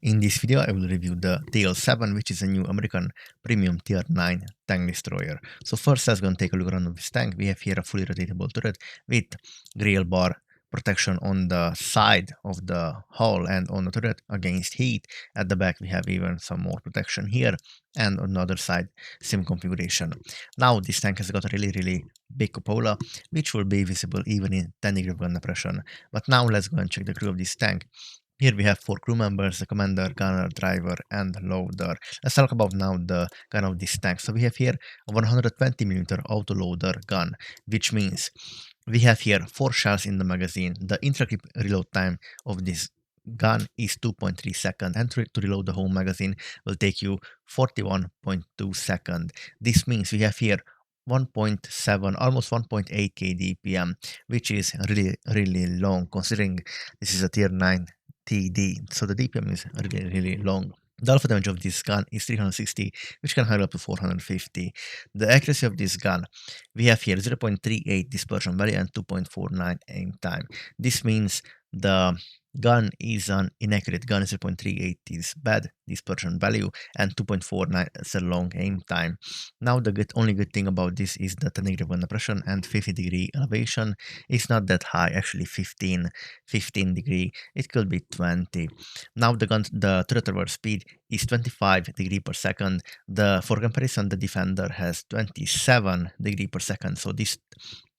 In this video, I will review the TL-7, which is a new American premium tier 9 tank destroyer. So first, let's go and take a look around of this tank. We have here a fully rotatable turret with grill bar protection on the side of the hull and on the turret against heat. At the back, we have even some more protection here, and on the other side, same configuration. Now, this tank has got a really big cupola, which will be visible even in 10 degree gun depression. But now, let's go and check the crew of this tank. Here we have 4 crew members, the commander, gunner, driver, and loader. Let's talk about now the gun of this tank. So we have here a 120mm autoloader gun, which means we have here 4 shells in the magazine. The intra-clip reload time of this gun is 2.3 seconds, and to reload the whole magazine will take you 41.2 seconds. This means we have here 1.7, almost 1.8k DPM, which is really long considering this is a tier 9 TD, so the DPM is really long. The alpha damage of this gun is 360, which can handle up to 450. The accuracy of this gun, we have here 0.38 dispersion value and 2.49 aim time. This means the gun is an inaccurate gun. 0.38 is bad dispersion value and 2.49 is a long aim time. Now the only good thing about this is that the negative gun depression and 50 degree elevation is not that high, actually 15 degree. It could be 20. Now the turret reverse speed is 25 degree per second. For comparison, the Defender has 27 degree per second. So this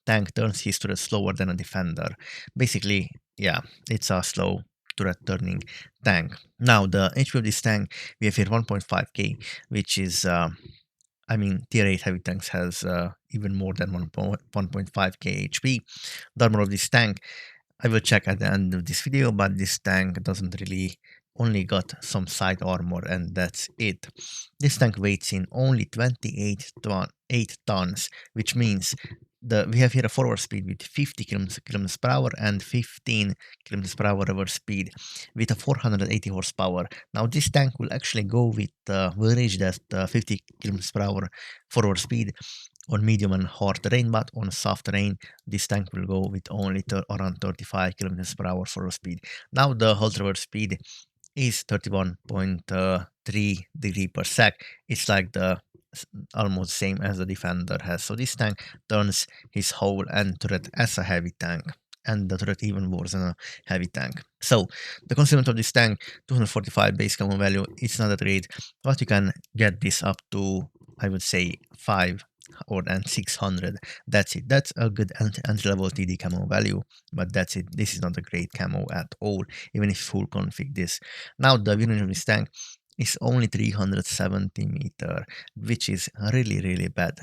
tank turns his turret slower than a Defender. Basically, yeah, it's a slow turret turning tank. Now the HP of this tank, we have here 1.5k, which is I mean, tier 8 heavy tanks has even more than 1.5k HP. The armor of this tank, I will check at the end of this video, but this tank doesn't really, only got some side armor and that's it. This tank weighs in only 28 tons, which means we have here a forward speed with 50 km per hour and 15 km per hour reverse speed with a 480 horsepower. Now this tank will actually go with, will reach that 50 km per hour forward speed on medium and hard terrain, but on soft terrain, this tank will go with only around 35 km per hour forward speed. Now the hull reverse speed is 31.3 degree per sec. It's like the almost same as the Defender has. So this tank turns his hull and turret as a heavy tank, and the turret even worse than a heavy tank. So the concealment of this tank, 245 base camo value, it's not that great, but you can get this up to, I would say, 5 or 600. That's it. That's a good entry-level TD camo value, but that's it. This is not a great camo at all, even if full config this. Now the view range of this tank is only 370 meter, which is really bad.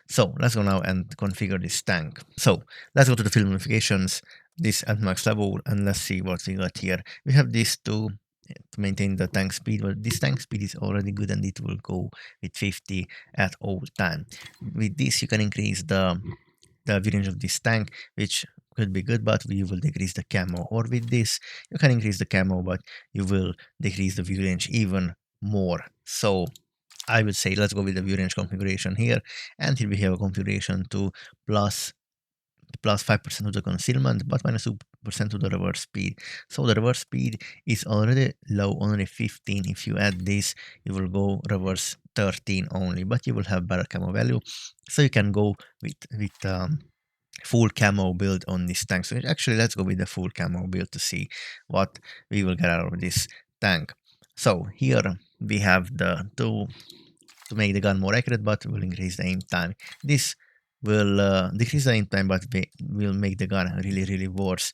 So let's go now and configure this tank. So let's go to the field modifications, this at max level, and let's see what we got here. We have these two to maintain the tank speed, but this tank speed is already good and it will go with 50 at all time. With this you can increase the view range of this tank, which could be good, but you will decrease the camo. Or with this you can increase the camo, but you will decrease the view range even more. So I would say let's go with the view range configuration here, and here we have a configuration to plus 5% to the concealment, but minus 2% to the reverse speed. So the reverse speed is already low, only 15. If you add this, you will go reverse 13 only, but you will have better camo value. So you can go with full camo build on this tank. So actually, let's go with the full camo build to see what we will get out of this tank. So here we have the to make the gun more accurate, but will increase the aim time. This will decrease the aim time, but will make the gun really worse.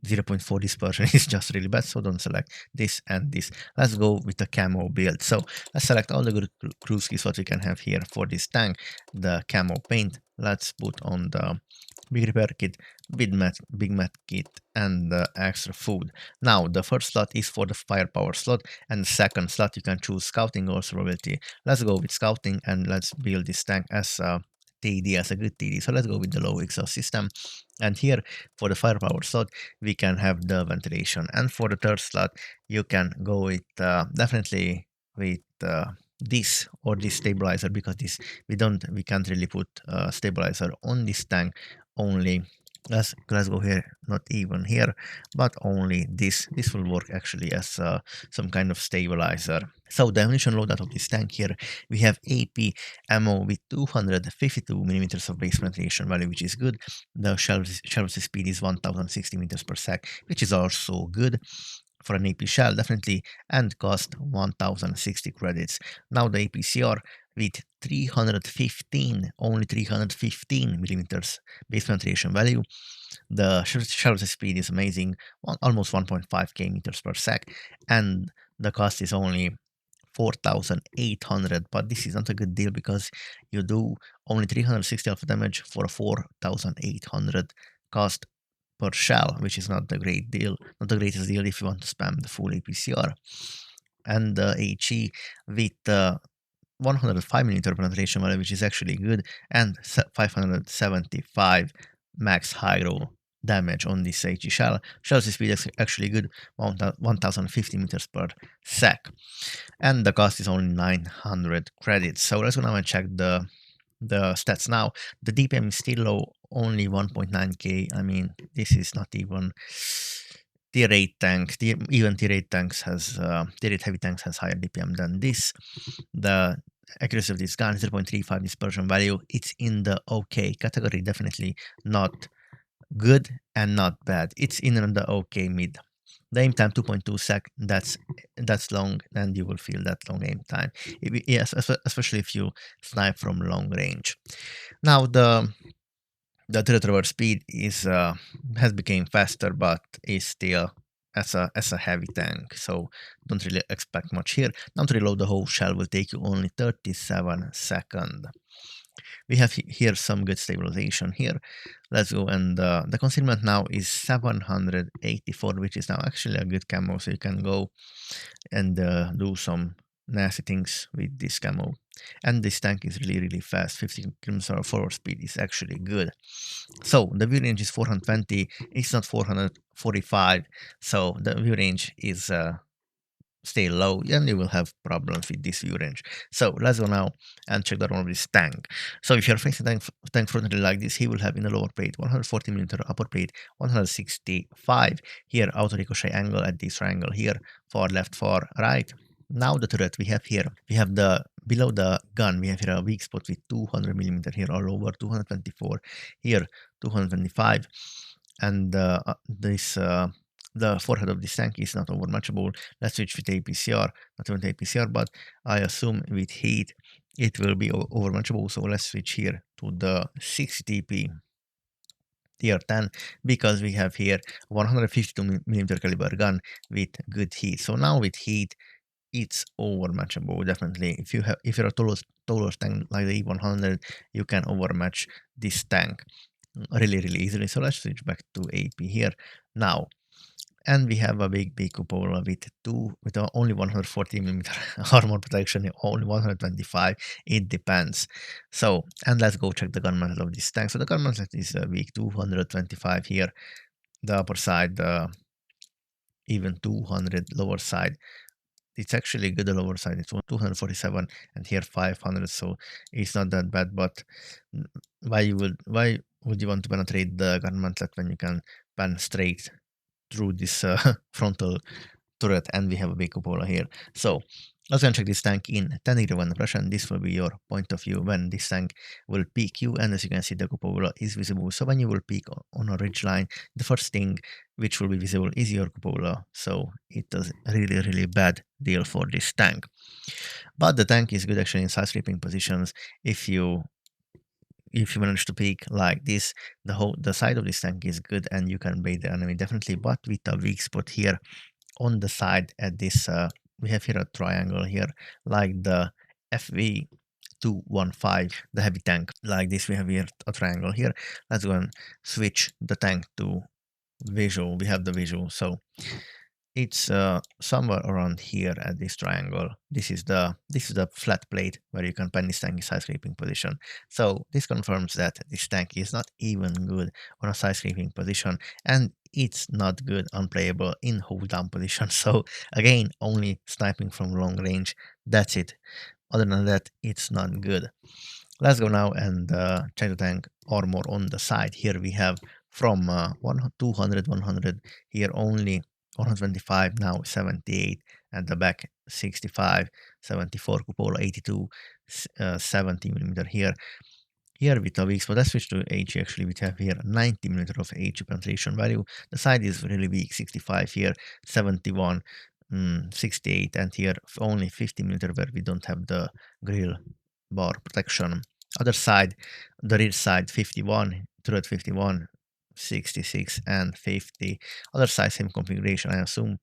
0.4 dispersion is just really bad, so don't select this and this. Let's go with the camo build. So let's select all the good crew skills what we can have here for this tank. The camo paint, let's put on the big repair kit, big med kit, and the extra food. Now the first slot is for the firepower slot, and the second slot you can choose scouting or survivability. Let's go with scouting and let's build this tank as a TD, as a good TD. So let's go with the low exhaust system. And here for the firepower slot we can have the ventilation, and for the third slot you can go with definitely with this or this stabilizer, because this we can't really put stabilizer on this tank, only Let's go here, not even here, but only this. This will work actually as some kind of stabilizer. So the ammunition loadout of this tank here, we have AP ammo with 252 millimeters of base penetration value, which is good. The shell speed is 1060 meters per sec, which is also good for an AP shell, definitely, and cost 1060 credits. Now the APCR with 315, only 315 millimeters base penetration value. The shutter speed is amazing, almost 1.5k meters per sec, and the cost is only 4,800. But this is not a good deal because you do only 360 alpha damage for a 4,800 cost per shell, which is not the great deal, not the greatest deal if you want to spam the full APCR. And the HE with 105 millimeter penetration value, which is actually good, and 575 max high roll damage on this HE shell. Shell speed is actually good, 1050 meters per sec, and the cost is only 900 credits. So let's go now and check the stats now. The DPM is still low, only 1.9k. I mean, this is not even tier 8 tank. Even tier 8 tanks has tier 8 heavy tanks has higher DPM than this. The accuracy of this gun, 0.35 dispersion value, it's in the okay category, definitely not good and not bad. It's in the okay mid. The aim time 2.2 sec, that's long, and you will feel that long aim time. Yes, especially if you snipe from long range. Now the retrieval speed is has become faster, but is still as a heavy tank, so don't really expect much here. Now to reload the whole shell will take you only 37 seconds. We have here some good stabilization here. Let's go, and the concealment now is 784, which is now actually a good camo, so you can go and do some nasty things with this camo. And this tank is really fast. 50 km forward speed is actually good. So the view range is 420, it's not 445, so the view range is stay low, and you will have problems with this view range. So let's go now and check the armor of this tank. So if you're facing tank frontally like this, he will have in the lower plate 140mm, upper plate 165. Here auto ricochet angle at this triangle here, for left, for right. Now the turret we have here, we have the below the gun, we have here a weak spot with 200mm here all over, 224 here, 225, and the forehead of this tank is not overmatchable. Let's switch with APCR, not even APCR, but I assume with heat it will be overmatchable. So let's switch here to the 60TP tier 10, because we have here 152mm caliber gun with good heat. So now with heat, it's overmatchable, definitely. If you're a taller tank like the E100, you can overmatch this tank really easily. So let's switch back to AP here now. And we have a big cupola with only 140mm armor protection, only 125. It depends. So, and let's go check the gun mantle of this tank. So the gun mantle is weak 225 here. The upper side, even 200 lower side. It's actually good. The lower side, it's 247, and here 500. So it's not that bad. But why would you want to penetrate the gun mantlet when you can pen straight through this frontal turret, and we have a big cupola here. So let's go and check this tank in 10 degree wind depression. This will be your point of view when this tank will peek you, and as you can see, the cupola is visible. So when you will peek on a ridge line, the first thing which will be visible is your cupola. So it is really bad deal for this tank. But the tank is good actually in side sweeping positions. If you manage to peek like this, the side of this tank is good, and you can bait the enemy definitely. But with a weak spot here on the side at this, we have here a triangle here, like the FV215, the heavy tank. Like this, we have here a triangle here. Let's go and switch the tank to visual. We have the visual, so it's somewhere around here at this triangle. This is the flat plate where you can pen this tank in side scraping position. So this confirms that this tank is not even good on a side scraping position, and it's not good unplayable in hold down position. So again, only sniping from long range, that's it. Other than that, it's not good. Let's go now and check the tank armor on the side. Here we have from 200, 100, here only 125, now 78, and the back 65, 74, cupola 82, 70 millimeter here. Here with a weak spot, let's switch to HE. Actually, we have here 90 millimeter of HE penetration value. The side is really weak, 65 here, 71, 68, and here only 50 millimeter where we don't have the grill bar protection. Other side, the rear side 51, turret 51, 66, and 50. Other side same configuration, I assume,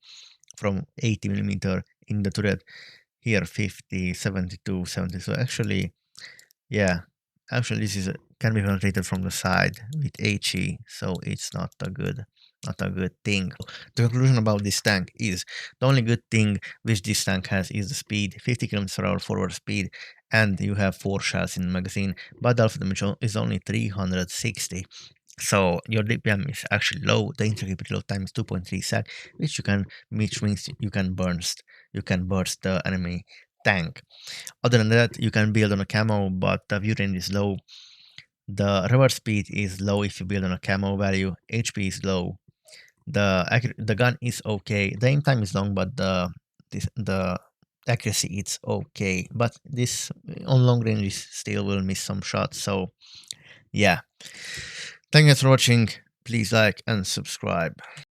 from 80 millimeter in the turret. Here 50, 72, 70. So actually, yeah, actually this is can be penetrated from the side with HE, so it's not a good thing. The conclusion about this tank is the only good thing which this tank has is the speed, 50 km/h forward speed, and you have 4 shells in the magazine, but the alpha damage is only 360. So your DPM is actually low. The intricate reload time is 2.3 sec, which means you can burst the enemy tank. Other than that, you can build on a camo, but the view range is low. The reverse speed is low if you build on a camo value. HP is low. The gun is okay. The aim time is long, but the accuracy it's okay. But this on long range still will miss some shots. So yeah. Thank you for watching. Please like and subscribe.